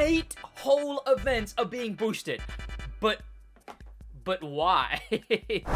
8 whole events are being boosted. But why?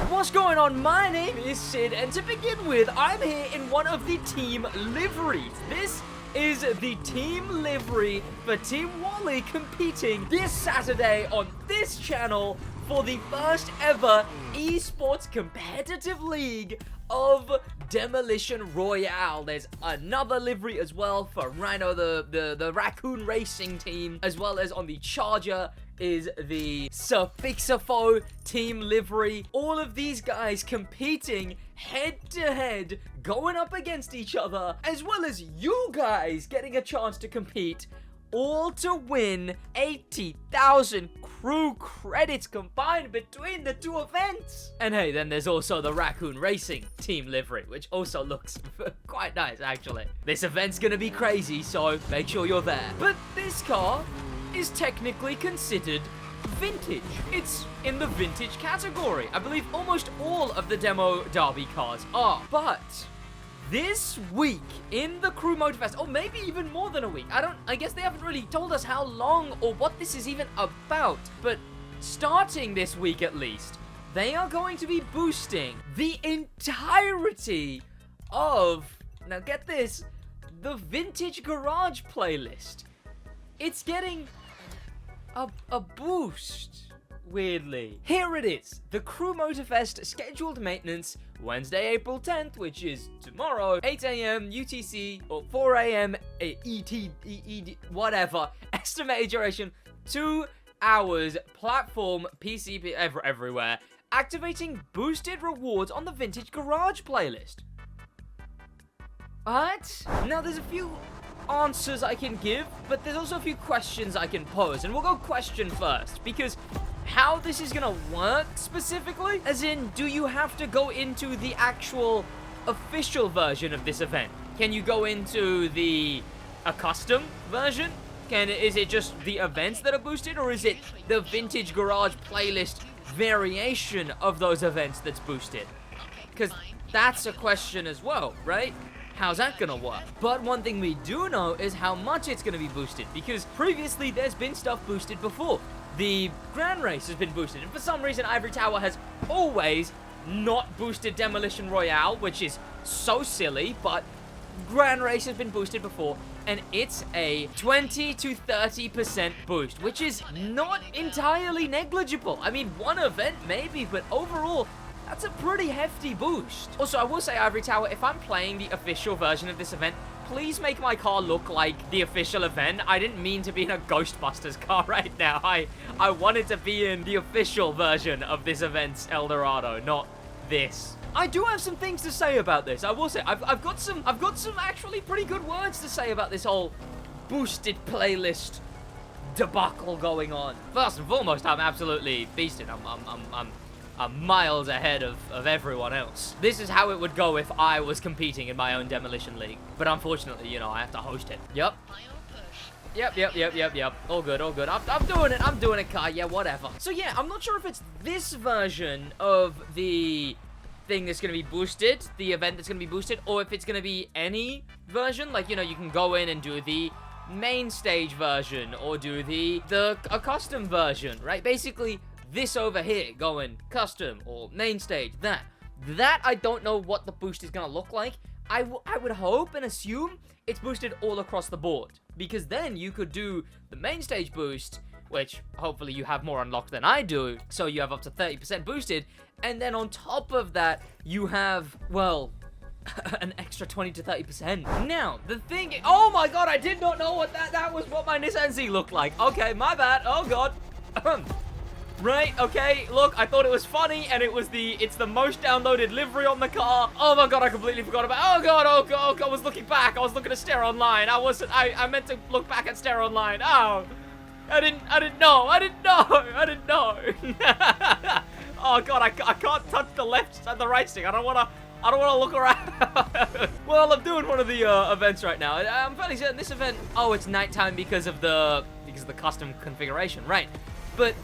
What's going on? My name is Sid, and to begin with, I'm here in one of the team liveries. This is the team livery for Team Wally competing this Saturday on this channel for the first ever esports competitive league of Demolition Royale. There's another livery as well for Rhino, the raccoon racing team, as well as on the Charger is the Suffixifo team livery. All of these guys competing head to head, going up against each other, as well as you guys getting a chance to compete, all to win 80,000 crew credits combined between the two events. And hey, then there's also the Raccoon Racing team livery, which also looks quite nice, actually. This event's gonna be crazy, so make sure you're there. But this car is technically considered vintage. It's in the vintage category. I believe almost all of the demo derby cars are. But this week in the Crew Motorfest, or maybe even more than a week, I guess they haven't really told us how long or what this is even about, but starting this week at least, they are going to be boosting the entirety of, now get this, the Vintage Garage playlist. It's getting a boost, weirdly. Here it is, the Crew Motorfest scheduled maintenance, Wednesday, April 10th, which is tomorrow, 8 a.m. UTC, or 4 a.m. ET, whatever. Estimated duration, 2 hours, platform, PC, everywhere. Activating boosted rewards on the Vintage Garage playlist. What? Now, there's a few answers I can give, but there's also a few questions I can pose, and we'll go question first, because how this is gonna work specifically, as in, do you have to go into the actual official version of this event? Can you go into a custom version? Is it just the events that are boosted, or is it the Vintage Garage playlist variation of those events that's boosted? Because that's a question as well, right? How's that gonna work? But one thing we do know is how much it's gonna be boosted, because previously there's been stuff boosted before. The Grand Race has been boosted, and for some reason Ivory Tower has always not boosted Demolition Royale, which is so silly, but Grand Race has been boosted before, and it's a 20 to 30% boost, which is not entirely negligible. I mean, one event maybe, but overall, that's a pretty hefty boost. Also, I will say, Ivory Tower, if I'm playing the official version of this event, please make my car look like the official event. I didn't mean to be in a Ghostbusters car right now. I wanted to be in the official version of this event's Eldorado, not this. I do have some things to say about this. I will say, I've got some actually pretty good words to say about this whole boosted playlist debacle going on. First and foremost, I'm absolutely beasted. I'm miles ahead of everyone else. This is how it would go if I was competing in my own Demolition League. But unfortunately, you know, I have to host it. Yep. Yep. All good. I'm doing it, Kai. Yeah, whatever. So yeah, I'm not sure if it's this version of the thing that's going to be boosted, the event that's going to be boosted, or if it's going to be any version. Like, you know, you can go in and do the main stage version, or do a custom version, right? Basically, this over here going custom or main stage, that I don't know what the boost is going to look like. I would hope and assume it's boosted all across the board, because then you could do the main stage boost, which hopefully you have more unlocked than I do, so you have up to 30% boosted, and then on top of that, you have, well, an extra 20 to 30%. Now, the thing, oh my god, I did not know what that was what my Nissan Z looked like. Okay, my bad, oh god. Right, okay, look, I thought it was funny, and it's the most downloaded livery on the car. Oh my god, I completely forgot about, oh god, I was looking back, I was looking at Stare Online, I meant to look back at Stare Online, oh, I didn't know. Oh god, I can't touch the left and the right stick, I don't wanna look around. Well, I'm doing one of the events right now. I'm fairly certain this event, oh, it's nighttime because of the custom configuration, right? But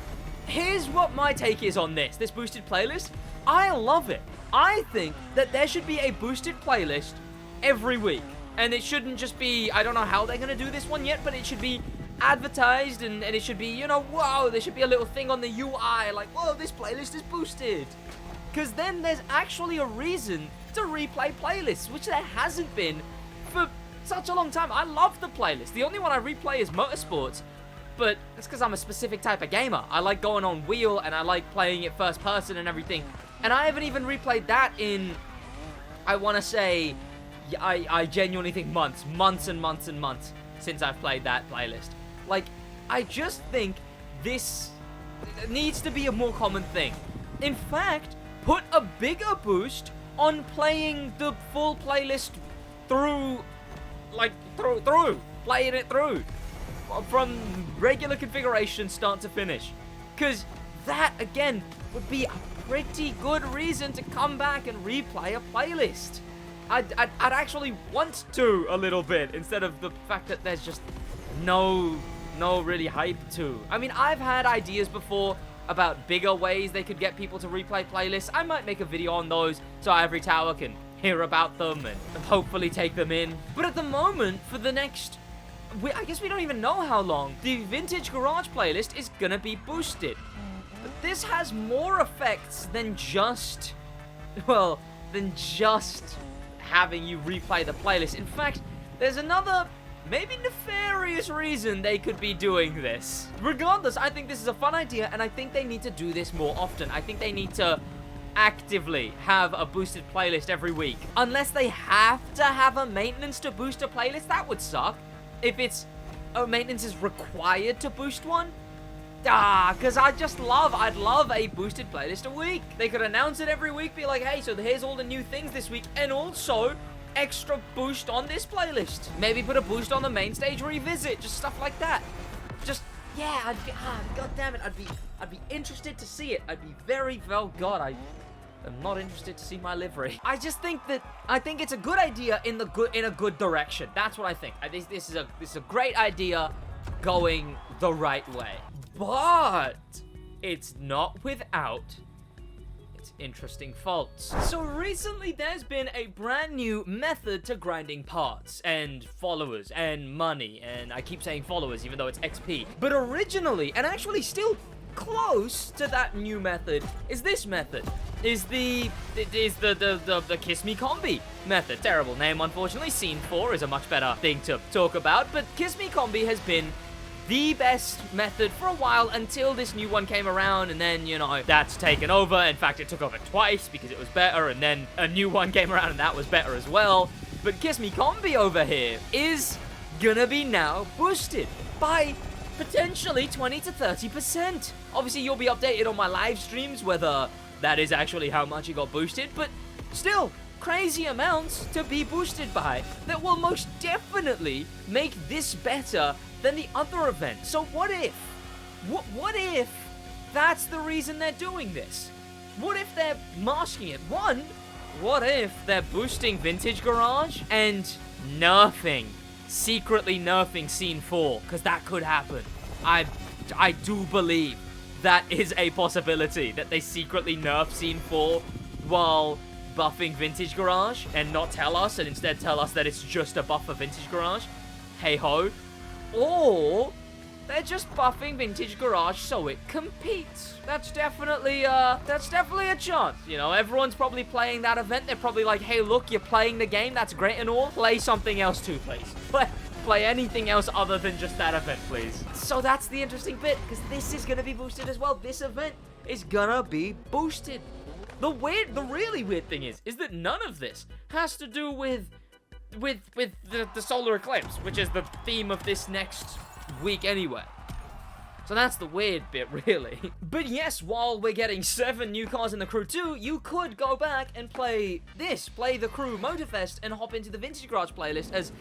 here's what my take is on this boosted playlist. I love it. I think that there should be a boosted playlist every week. And it shouldn't just be, I don't know how they're going to do this one yet, but it should be advertised, and it should be, you know, whoa, there should be a little thing on the UI, like, whoa, this playlist is boosted. Because then there's actually a reason to replay playlists, which there hasn't been for such a long time. I love the playlist. The only one I replay is Motorsports, but that's because I'm a specific type of gamer. I like going on wheel, and I like playing it first person and everything. And I haven't even replayed that in, I want to say, I genuinely think months and months and months since I've played that playlist. Like, I just think this needs to be a more common thing. In fact, put a bigger boost on playing the full playlist through, like, playing it through. From regular configuration, start to finish. Because that, again, would be a pretty good reason to come back and replay a playlist. I'd actually want to a little bit, instead of the fact that there's just no really hype to. I mean, I've had ideas before about bigger ways they could get people to replay playlists. I might make a video on those so Ivory Tower can hear about them and hopefully take them in. But at the moment, for the next, I guess we don't even know how long, the Vintage Garage playlist is gonna be boosted. But this has more effects than just, well, having you replay the playlist. In fact, there's another, maybe nefarious reason they could be doing this. Regardless, I think this is a fun idea, and I think they need to do this more often. I think they need to actively have a boosted playlist every week. Unless they have to have a maintenance to boost a playlist, that would suck. If it's, maintenance is required to boost one, because I'd love a boosted playlist a week. They could announce it every week, be like, hey, so here's all the new things this week, and also extra boost on this playlist. Maybe put a boost on the main stage revisit, just stuff like that. Just, yeah, I'd be, god damn it, I'd be interested to see it. I'd be very, well, god, I am not interested to see my livery. I just think it's a good idea in a good direction. That's what I think. This is a great idea going the right way. But it's not without its interesting faults. So recently there's been a brand new method to grinding parts and followers and money, and I keep saying followers even though it's XP. But originally, and actually still close to that new method, is this method. Is the Kiss Me Combi method. Terrible name, unfortunately. Scene 4 is a much better thing to talk about, but Kiss Me Combi has been the best method for a while until this new one came around, and then, you know, that's taken over. In fact, it took over twice because it was better, and then a new one came around and that was better as well. But Kiss Me Combi over here is gonna be now boosted by potentially 20 to 30%. Obviously, you'll be updated on my live streams whether that is actually how much it got boosted, but still, crazy amounts to be boosted by that will most definitely make this better than the other event. So what if? What if that's the reason they're doing this? What if they're masking it? One, what if they're boosting Vintage Garage and secretly nerfing Scene 4? Because that could happen. I do believe that is a possibility, that they secretly nerf Scene 4 while buffing Vintage Garage and not tell us, and instead tell us that it's just a buff for Vintage Garage. Hey ho. Or they're just buffing Vintage Garage so it competes. That's definitely a chance. You know, everyone's probably playing that event. They're probably like, hey, look, you're playing the game. That's great and all. Play something else too, please. Play anything else other than just that event, please. So that's the interesting bit, because this is gonna be boosted as well. This event is gonna be boosted. The really weird thing is that none of this has to do with the solar eclipse, which is the theme of this next week anyway. So that's the weird bit, really. But yes, while we're getting 7 new cars in the Crew 2, you could go back and play the Crew Motorfest, and hop into the Vintage Garage playlist, as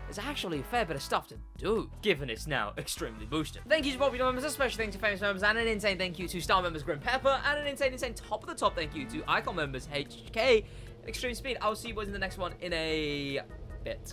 there's actually a fair bit of stuff to do, given it's now extremely boosted. Thank you to popular members, a special thanks to famous members, and an insane thank you to star members Grim Pepper, and an insane top of the top thank you to icon members HK and Extreme Speed. I will see you boys in the next one in a bit.